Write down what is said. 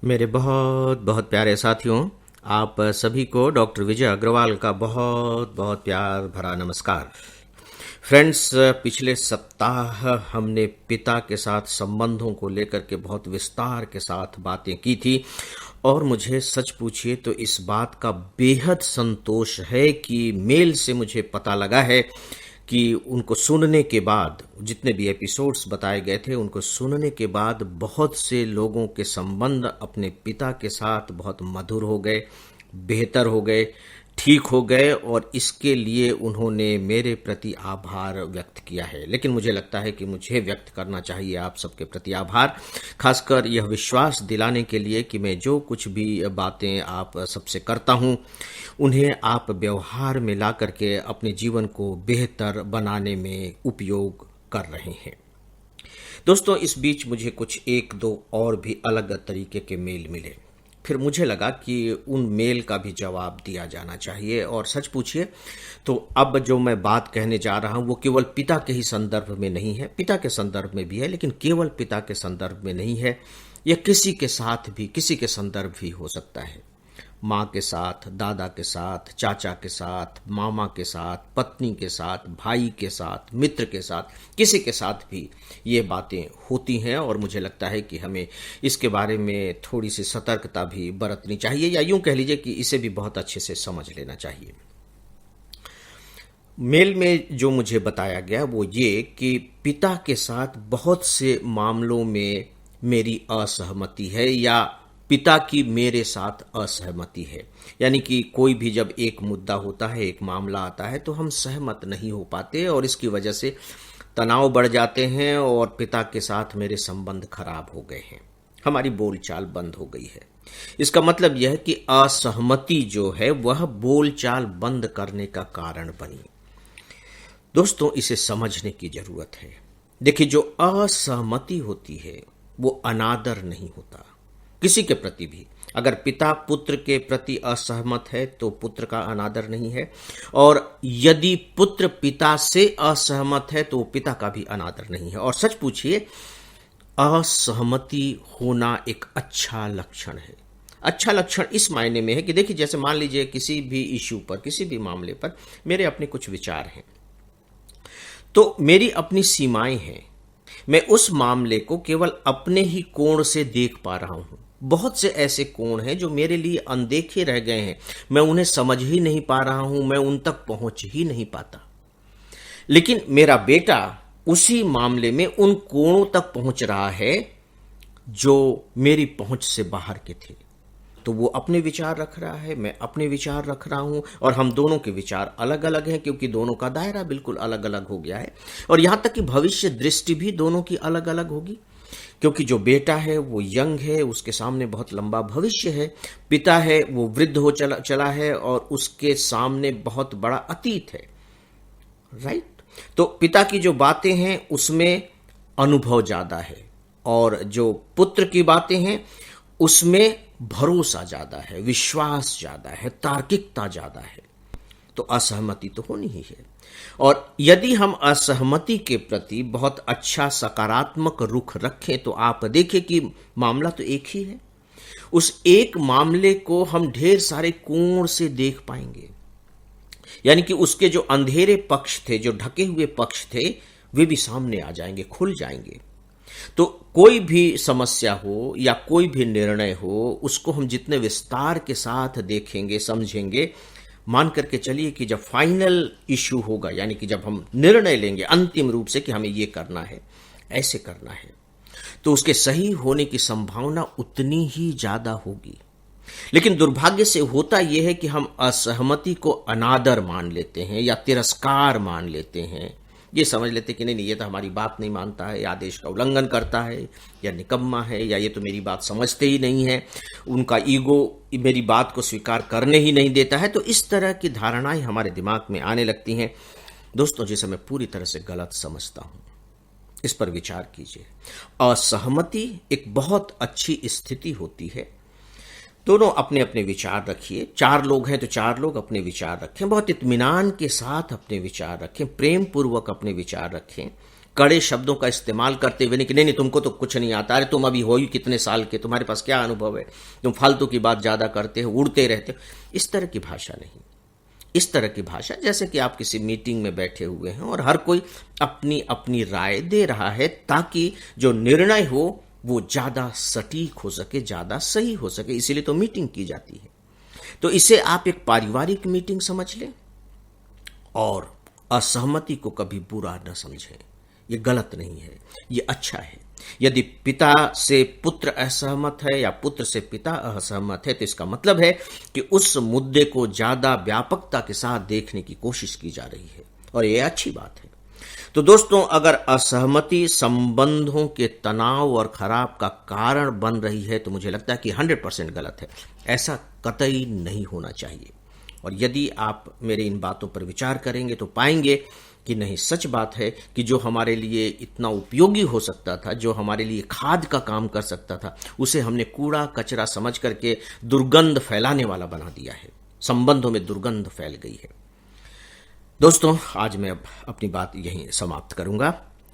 मेरे बहुत बहुत प्यारे साथियों, आप सभी को डॉक्टर विजय अग्रवाल का बहुत बहुत प्यार भरा नमस्कार। फ्रेंड्स, पिछले सप्ताह हमने पिता के साथ संबंधों को लेकर के बहुत विस्तार के साथ बातें की थी और मुझे सच पूछिए तो इस बात का बेहद संतोष है कि मेल से मुझे पता लगा है कि उनको सुनने के बाद, जितने भी एपिसोड्स बताए गए थे उनको सुनने के बाद बहुत से लोगों के संबंध अपने पिता के साथ बहुत मधुर हो गए, बेहतर हो गए, ठीक हो गए और इसके लिए उन्होंने मेरे प्रति आभार व्यक्त किया है। लेकिन मुझे लगता है कि मुझे व्यक्त करना चाहिए आप सबके प्रति आभार, खासकर यह विश्वास दिलाने के लिए कि मैं जो कुछ भी बातें आप सबसे करता हूं उन्हें आप व्यवहार में ला करके अपने जीवन को बेहतर बनाने में उपयोग कर रहे हैं। दोस्तों, इस बीच मुझे कुछ एक दो और भी अलग तरीके के मेल मिले। फिर मुझे लगा कि उन मेल का भी जवाब दिया जाना चाहिए और सच पूछिए तो अब जो मैं बात कहने जा रहा हूं वो केवल पिता के ही संदर्भ में नहीं है, पिता के संदर्भ में भी है, लेकिन केवल पिता के संदर्भ में नहीं है। यह किसी के साथ भी, किसी के संदर्भ भी हो सकता है। माँ के साथ, दादा के साथ, चाचा के साथ, मामा के साथ, पत्नी के साथ, भाई के साथ, मित्र के साथ, किसी के साथ भी ये बातें होती हैं और मुझे लगता है कि हमें इसके बारे में थोड़ी सी सतर्कता भी बरतनी चाहिए, या यूं कह लीजिए कि इसे भी बहुत अच्छे से समझ लेना चाहिए। मेल में जो मुझे बताया गया वो ये कि पिता के साथ बहुत से मामलों में मेरी असहमति है या पिता की मेरे साथ असहमति है। यानी कि कोई भी जब एक मुद्दा होता है, एक मामला आता है तो हम सहमत नहीं हो पाते और इसकी वजह से तनाव बढ़ जाते हैं और पिता के साथ मेरे संबंध खराब हो गए हैं, हमारी बोलचाल बंद हो गई है। इसका मतलब यह है कि असहमति जो है वह बोलचाल बंद करने का कारण बनी। दोस्तों, इसे समझने की जरूरत है। देखिए, जो असहमति होती है वो अनादर नहीं होता किसी के प्रति भी। अगर पिता पुत्र के प्रति असहमत है तो पुत्र का अनादर नहीं है, और यदि पुत्र पिता से असहमत है तो पिता का भी अनादर नहीं है। और सच पूछिए, असहमति होना एक अच्छा लक्षण है। अच्छा लक्षण इस मायने में है कि देखिए, जैसे मान लीजिए किसी भी इश्यू पर, किसी भी मामले पर मेरे अपने कुछ विचार हैं, तो मेरी अपनी सीमाएं हैं। मैं उस मामले को केवल अपने ही कोण से देख पा रहा हूं। बहुत से ऐसे कोण हैं जो मेरे लिए अनदेखे रह गए हैं, मैं उन्हें समझ ही नहीं पा रहा हूं, मैं उन तक पहुंच ही नहीं पाता। लेकिन मेरा बेटा उसी मामले में उन कोणों तक पहुंच रहा है जो मेरी पहुंच से बाहर के थे। तो वो अपने विचार रख रहा है, मैं अपने विचार रख रहा हूं और हम दोनों के विचार अलग अलग हैं क्योंकि दोनों का दायरा बिल्कुल अलग अलग हो गया है। और यहां तक कि भविष्य दृष्टि भी दोनों की अलग अलग होगी, क्योंकि जो बेटा है वो यंग है, उसके सामने बहुत लंबा भविष्य है। पिता है वो वृद्ध हो चला है और उसके सामने बहुत बड़ा अतीत है। राइट? तो पिता की जो बातें हैं उसमें अनुभव ज्यादा है और जो पुत्र की बातें हैं उसमें भरोसा ज्यादा है, विश्वास ज्यादा है, तार्किकता ज्यादा है। तो असहमति तो होनी ही है। और यदि हम असहमति के प्रति बहुत अच्छा सकारात्मक रुख रखें तो आप देखें कि मामला तो एक ही है। उस एक मामले को हम ढेर सारे कोण से देख पाएंगे। यानी कि उसके जो अंधेरे पक्ष थे, जो ढके हुए पक्ष थे, वे भी सामने आ जाएंगे, खुल जाएंगे। तो कोई भी समस्या हो या कोई भी निर्णय हो, उसको हम जितने विस्तार के साथ देखेंगे, समझेंगे, मान करके चलिए कि जब फाइनल इश्यू होगा, यानी कि जब हम निर्णय लेंगे अंतिम रूप से कि हमें ये करना है, ऐसे करना है, तो उसके सही होने की संभावना उतनी ही ज्यादा होगी। लेकिन दुर्भाग्य से होता यह है कि हम असहमति को अनादर मान लेते हैं या तिरस्कार मान लेते हैं। ये समझ लेते कि नहीं, ये तो हमारी बात नहीं मानता है, आदेश का उल्लंघन करता है, या निकम्मा है, या ये तो मेरी बात समझते ही नहीं है, उनका ईगो मेरी बात को स्वीकार करने ही नहीं देता है। तो इस तरह की धारणाएं हमारे दिमाग में आने लगती हैं। दोस्तों, जिसे मैं पूरी तरह से गलत समझता हूं, इस पर विचार कीजिए। असहमति एक बहुत अच्छी स्थिति होती है। दोनों अपने अपने विचार रखिए। 4 लोग हैं तो 4 लोग अपने विचार रखें, बहुत इत्मीनान के साथ अपने विचार रखें, प्रेम पूर्वक अपने विचार रखें कड़े शब्दों का इस्तेमाल करते हुए नहीं कि नहीं तुमको तो कुछ नहीं आता, अरे तुम अभी हो ही कितने साल के, तुम्हारे पास क्या अनुभव है, तुम फालतू की बात ज्यादा करते हो, उड़ते रहते हो, इस तरह की भाषा नहीं। इस तरह की भाषा जैसे कि आप किसी मीटिंग में बैठे हुए हैं और हर कोई अपनी अपनी राय दे रहा है ताकि जो निर्णय हो वो ज्यादा सटीक हो सके, ज्यादा सही हो सके, इसीलिए तो मीटिंग की जाती है। तो इसे आप एक पारिवारिक मीटिंग समझ लें और असहमति को कभी बुरा न समझें। ये गलत नहीं है, ये अच्छा है। यदि पिता से पुत्र असहमत है या पुत्र से पिता असहमत है तो इसका मतलब है कि उस मुद्दे को ज्यादा व्यापकता के साथ देखने की कोशिश की जा रही है और ये अच्छी बात है। तो दोस्तों, अगर असहमति संबंधों के तनाव और खराब का कारण बन रही है तो मुझे लगता है कि 100% गलत है। ऐसा कतई नहीं होना चाहिए। और यदि आप मेरे इन बातों पर विचार करेंगे तो पाएंगे कि नहीं, सच बात है कि जो हमारे लिए इतना उपयोगी हो सकता था, जो हमारे लिए खाद का काम कर सकता था, उसे हमने कूड़ा कचरा समझ करके दुर्गंध फैलाने वाला बना दिया है। संबंधों में दुर्गंध फैल गई है। दोस्तों, आज मैं अब अपनी बात यहीं समाप्त करूंगा।